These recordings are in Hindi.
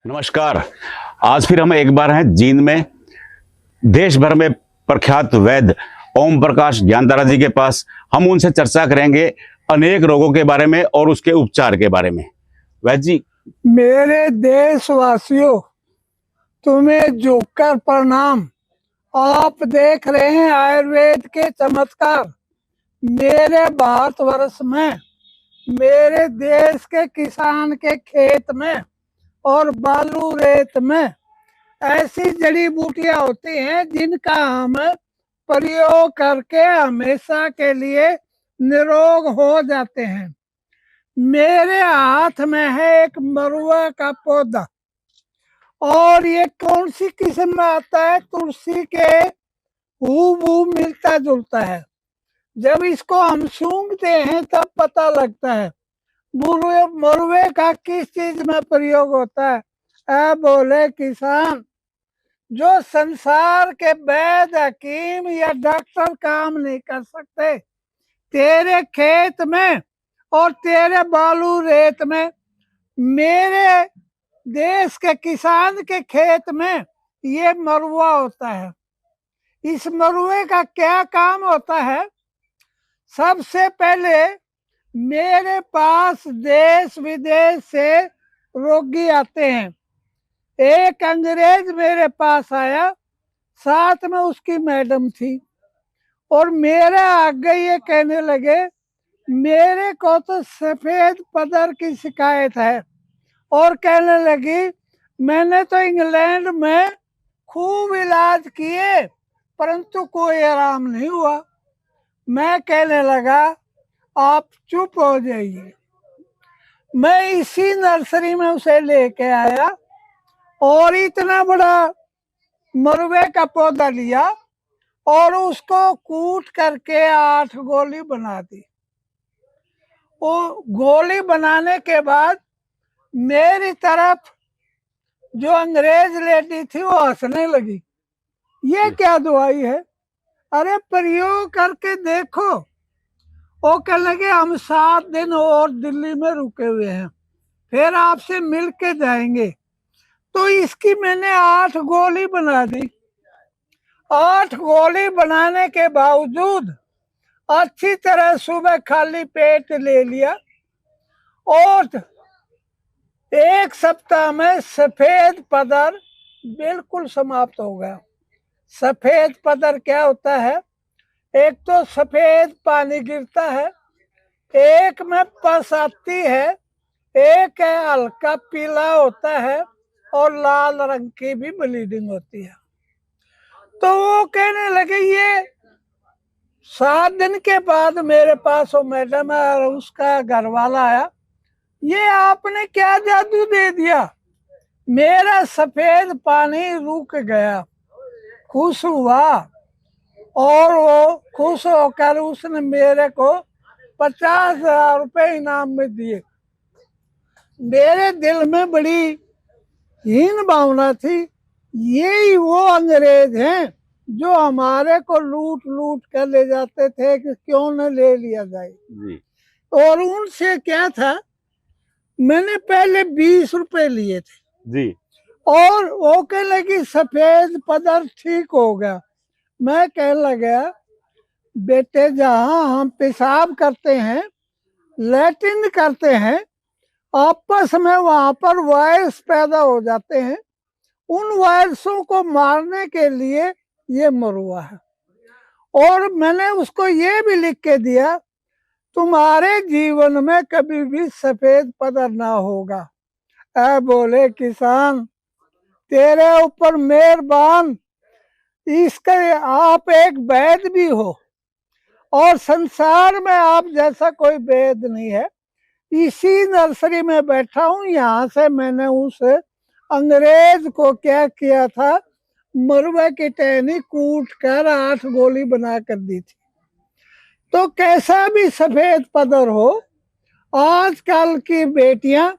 नमस्कार। आज फिर हम एक बार हैं जींद में, देश भर में प्रख्यात वैद्य ओम प्रकाश ज्ञानधारा जी के पास। हम उनसे चर्चा करेंगे अनेक रोगों के बारे में और उसके उपचार के बारे में। वैद्य जी, मेरे देशवासियों, तुम्हें झुककर प्रणाम। आप देख रहे हैं आयुर्वेद के चमत्कार। मेरे भारतवर्ष में, मेरे देश के किसान के खेत में और बालू रेत में ऐसी जड़ी बूटियां होती हैं जिनका हम प्रयोग करके हमेशा के लिए निरोग हो जाते हैं। मेरे हाथ में है एक मरुआ का पौधा, और ये कौन सी किस्म में आता है? तुलसी के हूबहू मिलता जुलता है। जब इसको हम सूंघते हैं तब पता लगता है मरुए का किस चीज में प्रयोग होता है। बोले किसान, जो संसार के वैद्य, हकीम या डॉक्टर काम नहीं कर सकते, तेरे खेत में और तेरे बालू रेत में, मेरे देश के किसान के खेत में ये मरुआ होता है। इस मरुए का क्या काम होता है? सबसे पहले मेरे पास देश विदेश से रोगी आते हैं। एक अंग्रेज मेरे पास आया, साथ में उसकी मैडम थी, और मेरे आगे ये कहने लगे, मेरे को तो सफेद पदर की शिकायत है। और कहने लगी, मैंने तो इंग्लैंड में खूब इलाज किए परंतु कोई आराम नहीं हुआ। मैं कहने लगा, आप चुप हो जाइए। मैं इसी नर्सरी में उसे लेके आया और इतना बड़ा मरुए का पौधा लिया और उसको कूट करके 8 गोली बना दी। वो गोली बनाने के बाद मेरी तरफ जो अंग्रेज लेडी थी वो हंसने लगी, ये क्या दवाई है? अरे प्रयोग करके देखो। वो कहने लगे, हम 7 दिन और दिल्ली में रुके हुए हैं, फिर आपसे मिल के जाएंगे। तो इसकी मैंने 8 गोली बना दी। 8 गोली बनाने के बावजूद अच्छी तरह सुबह खाली पेट ले लिया और 1 सप्ताह में सफेद पदर बिल्कुल समाप्त हो गया। सफेद पदर क्या होता है? एक तो सफेद पानी गिरता है, एक में पस आती है, एक है हल्का पीला होता है और लाल रंग की भी ब्लीडिंग होती है। तो वो कहने लगे, ये 7 दिन के बाद मेरे पास वो मैडम और उसका घर वाला आया, ये आपने क्या जादू दे दिया? मेरा सफेद पानी रुक गया। खुश हुआ और वो खुश होकर उसने मेरे को 50,000 रुपए इनाम में दिए। मेरे दिल में बड़ी हीन भावना थी, यही वो अंग्रेज हैं जो हमारे को लूट लूट कर ले जाते थे कि क्यों न ले लिया जाए जी। और उनसे क्या था, मैंने पहले 20 रुपए लिए थे जी, और वो कहने लगी सफेद पदर ठीक हो गया। मैं कहने लगा, बेटे जहाँ हम पेशाब करते हैं, लैट्रिन करते हैं, आपस में वहां पर वायरस पैदा हो जाते हैं। उन वायरसों को मारने के लिए ये मरुआ है। और मैंने उसको ये भी लिख के दिया, तुम्हारे जीवन में कभी भी सफेद पदर ना होगा। बोले किसान, तेरे ऊपर मेहरबान, इसके आप एक वैद्य भी हो और संसार में आप जैसा कोई वैद्य नहीं है। इसी नर्सरी में बैठा हूँ, यहाँ से मैंने उस अंग्रेज को क्या किया था, मरुआ की टहनी कूट कर 8 गोली बना कर दी थी। तो कैसा भी सफेद पदर हो, आजकल की बेटियां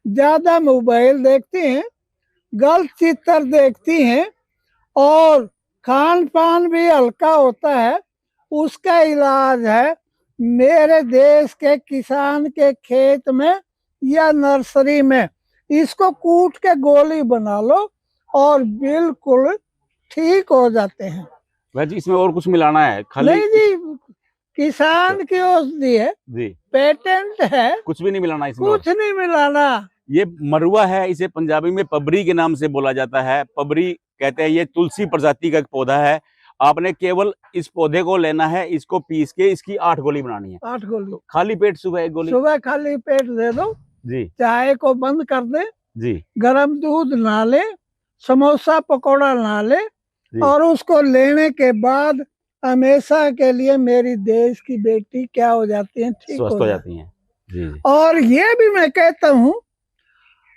ज्यादा मोबाइल देखती हैं, गलत चित्र देखती हैं और खान पान भी हल्का होता है। उसका इलाज है मेरे देश के किसान के खेत में या नर्सरी में इसको कूट के गोली बना लो और बिल्कुल ठीक हो जाते हैं। वैसे इसमें और कुछ मिलाना है खाली? नहीं जी, किसान की औषधि है, जी, पेटेंट है, कुछ भी नहीं मिलाना इसमें और? कुछ नहीं मिलाना। ये मरुआ है, इसे पंजाबी में पबरी के नाम से बोला जाता है। पबरी कहते हैं, ये तुलसी प्रजाति का एक पौधा है। आपने केवल इस पौधे को लेना है, इसको पीस के इसकी 8 गोली बनानी है। 8 गोली तो खाली पेट सुबह 1 गोली? सुबह खाली पेट दे दो, जी चाय को बंद कर दे, जी गरम दूध ना ले, समोसा पकौड़ा ना ले, जी। और उसको लेने के बाद हमेशा के लिए मेरी देश की बेटी क्या हो जाती है, ठीक स्वस्थ हो हो जाती हैं। जी जी। और ये भी मैं कहता हूँ,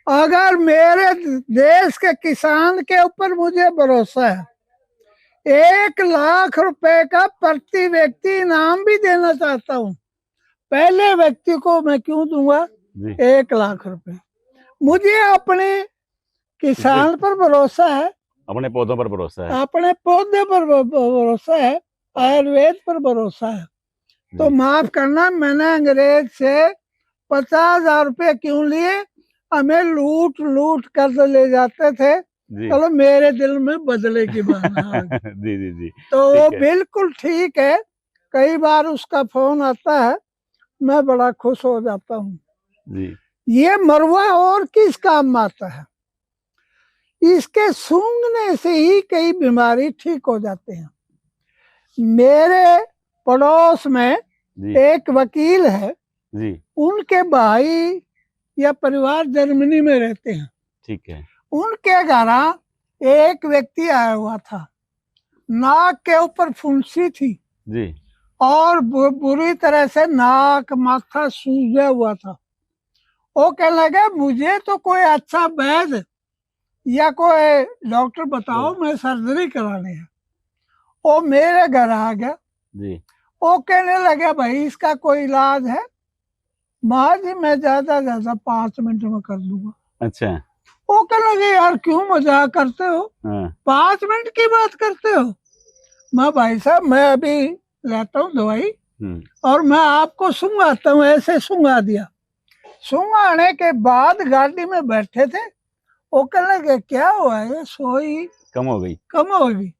अगर मेरे देश के किसान के ऊपर मुझे भरोसा है, 1 लाख रुपए का प्रति व्यक्ति इनाम भी देना चाहता हूँ। पहले व्यक्ति को मैं क्यों दूंगा जी 1 लाख रुपए? मुझे अपने किसान पर भरोसा है, अपने पौधों पर भरोसा है। अपने पौधे पर भरोसा है, आयुर्वेद पर भरोसा है। तो जी। माफ करना, मैंने अंग्रेज से 50,000 रुपए क्यों लिए? हमें लूट लूट कर ले जाते थे। जी चलो मेरे दिल में बदले की भावना आ गई। जी जी जी। तो वो ठीक है। बिल्कुल ठीक है। कई बार उसका फोन आता है, मैं बड़ा खुश हो जाता हूँ। जी ये मरुआ और किस काम आता है? इसके सूंघने से ही कई बीमारी ठीक हो जाते हैं। मेरे पड़ोस में जी एक वकील है, जी। उनके भाई या परिवार जर्मनी में रहते हैं। ठीक है। उनके घर एक व्यक्ति आया हुआ था, नाक के ऊपर फुंसी थी जी और बुरी तरह से नाक माथा सूजा हुआ था। वो कहने लगा, मुझे तो कोई अच्छा वैद्य या कोई डॉक्टर बताओ, मैं सर्जरी करानी है। वो मेरे घर आ गया। जी वो कहने लगे, भाई इसका कोई इलाज है? माँ जी मैं ज्यादा 5 मिनट में कर दूंगा। अच्छा। वो कहने लगे, यार क्यों मजाक करते हो, हाँ 5 मिनट की बात करते हो? मैं, भाई साहब मैं अभी लेता हूँ दवाई और मैं आपको सुंघाता हूँ। ऐसे सुंघा दिया। सुंघाने के बाद गाड़ी में बैठे थे, वो कहने लगे, क्या हुआ है, सोई कम हो गई? कम होगी?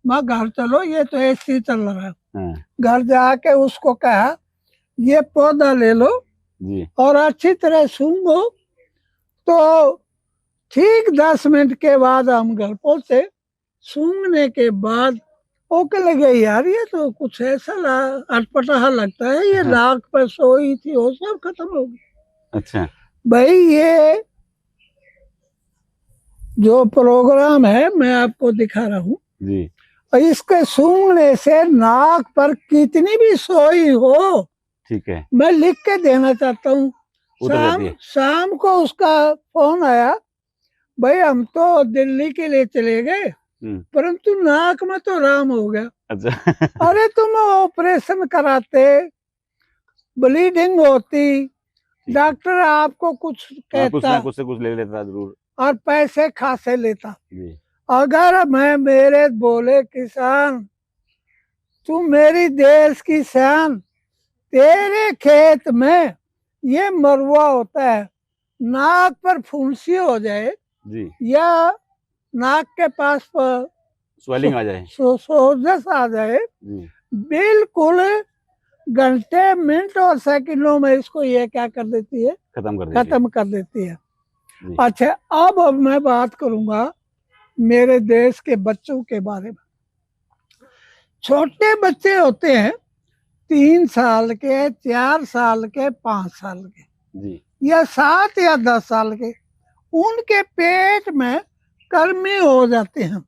मैं, घर चलो, ये तो ऐसे ही चल रहा है। हाँ घर जाके उसको कहा, ये पौधा ले लो जी और अच्छी तरह सूंघो। तो ठीक 10 मिनट के बाद हम घर पहुंचे। सूंघने के बाद वो कहने लगे, यार ये तो कुछ ऐसा अटपटा लगता है, ये हाँ। नाक पर सोई थी वो सब खत्म हो गई। अच्छा। भाई ये जो प्रोग्राम है मैं आपको दिखा रहा हूँ, जी और इसके सूंघने से नाक पर कितनी भी सोई हो, ठीक है, मैं लिख के देना चाहता हूँ। उतर जाती है। शाम को उसका फोन आया, भाई हम तो दिल्ली के लिए चले गए, परंतु नाक में तो आराम हो गया। अच्छा। अरे तुम ऑपरेशन कराते, ब्लीडिंग होती, डॉक्टर आपको कुछ कुछ कहता ना कुछ से कुछ ले लेता जरूर। और पैसे खासे लेता। जी अगर मैं, मेरे बोले किसान, तू मेरी देश की शान, तेरे खेत में ये मरुआ होता है, नाक पर फुंसी हो जाए जी, या नाक के पास पर स्वेलिंग आ जाए सोजस आ जाए, जी, बिल्कुल घंटे मिनट और सेकंडों में इसको ये क्या कर देती है, खत्म कर देती है। जी। अच्छा, अब मैं बात करूंगा मेरे देश के बच्चों के बारे में। छोटे बच्चे होते हैं 3 साल के, 4 साल के, 5 साल के, जी या 7 या 10 साल के, उनके पेट में कर्मी हो जाते हैं,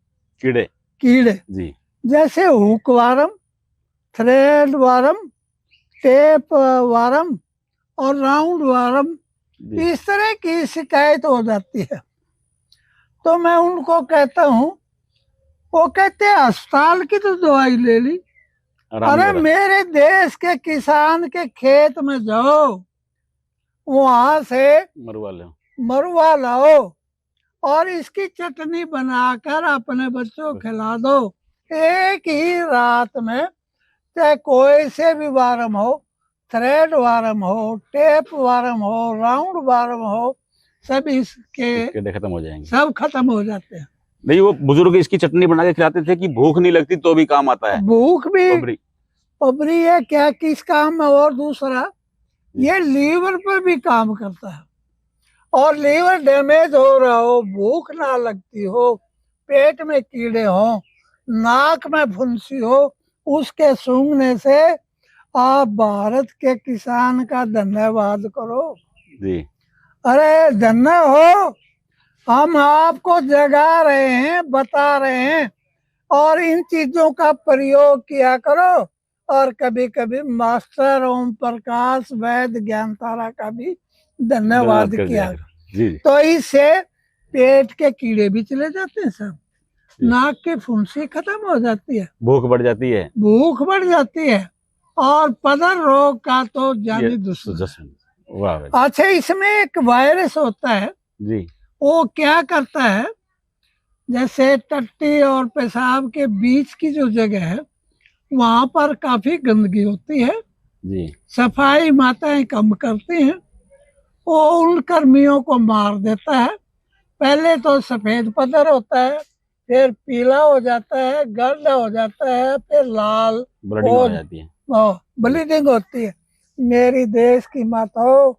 कीड़े जी जैसे hook warm, thread warm, tape warm और राउंड वारम। जी। इस तरह की शिकायत हो जाती है। तो मैं उनको कहता हूँ, वो कहते हैं अस्पताल की तो दवाई ले ली। अरे मेरे देश के किसान के खेत में जाओ, वहां से मरुआ लाओ और इसकी चटनी बनाकर अपने बच्चों को खिला दो। एक ही रात में, चाहे कोई से भी वारम हो, थ्रेड वारम हो, टेप वारम हो, राउंड वारम हो, सब इसके कीड़े खत्म हो जाएंगे। सब खत्म हो जाते हैं। नहीं, वो बुजुर्ग इसकी चटनी बना के खिलाते थे कि भूख नहीं लगती तो भी काम आता है। भूख भी बबरी। उबरी है क्या किस काम में, और दूसरा ये लीवर पर भी काम करता है। और लीवर डैमेज हो रहा हो, भूख ना लगती हो, पेट में कीड़े हो, नाक में फुंसी हो, उसके सूंघने से आप भारत के किसान का धन्यवाद करो। जी। अरे धन्य हो, हम आपको जगा रहे हैं, बता रहे हैं, और इन चीजों का प्रयोग किया करो। और कभी कभी मास्टर ओम प्रकाश वैद्य ज्ञान तारा का भी धन्यवाद कर किया दिया करो। जी। तो इससे पेट के कीड़े भी चले जाते हैं सब, जी। नाक की फुंसी खत्म हो जाती है, भूख बढ़ जाती है। भूख बढ़ जाती है, और पदर रोग का तो जानी दुश्मन। वाह भाई। अच्छा, इसमें एक वायरस होता है, जी। वो क्या करता है, जैसे टट्टी और पेशाब के बीच की जो जगह है वहां पर काफी गंदगी होती है, जी। सफाई माताएं कम करती हैं, वो उन कर्मियों को मार देता है। पहले तो सफेद पदर होता है, फिर पीला हो जाता है, गर्द हो जाता है, फिर लाल ब्लीडिंग हो जाती है। ब्लीडिंग होती है। मेरी देश की माताओं,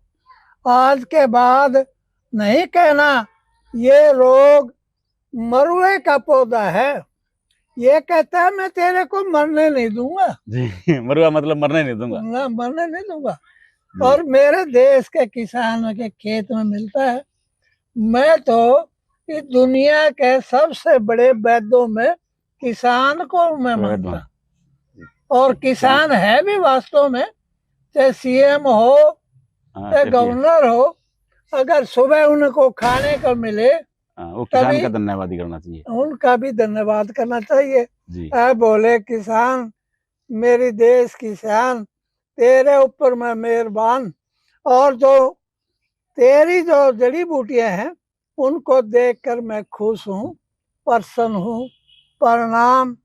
आज के बाद नहीं कहना ये रोग मरुए का पौधा है, ये कहता है मैं तेरे को मरने नहीं दूंगा। जी। मरुआ मतलब मरने नहीं दूंगा। ना, मरने नहीं दूंगा। जी। और मेरे देश के किसानों के खेत में मिलता है। मैं तो इस दुनिया के सबसे बड़े वैद्यों में किसान को मैं मानता, और किसान है भी वास्तव में, चाहे सीएम हो चाहे गवर्नर हो, अगर सुबह उनको खाने को मिले वो किसान का धन्यवाद ही करना चाहिए, उनका भी धन्यवाद करना चाहिए। जी। बोले किसान, मेरी देश किसान, तेरे ऊपर मैं मेहरबान, और जो तेरी जो जड़ी बूटियां हैं उनको देखकर मैं खुश हूँ, प्रसन्न हूँ। प्रणाम।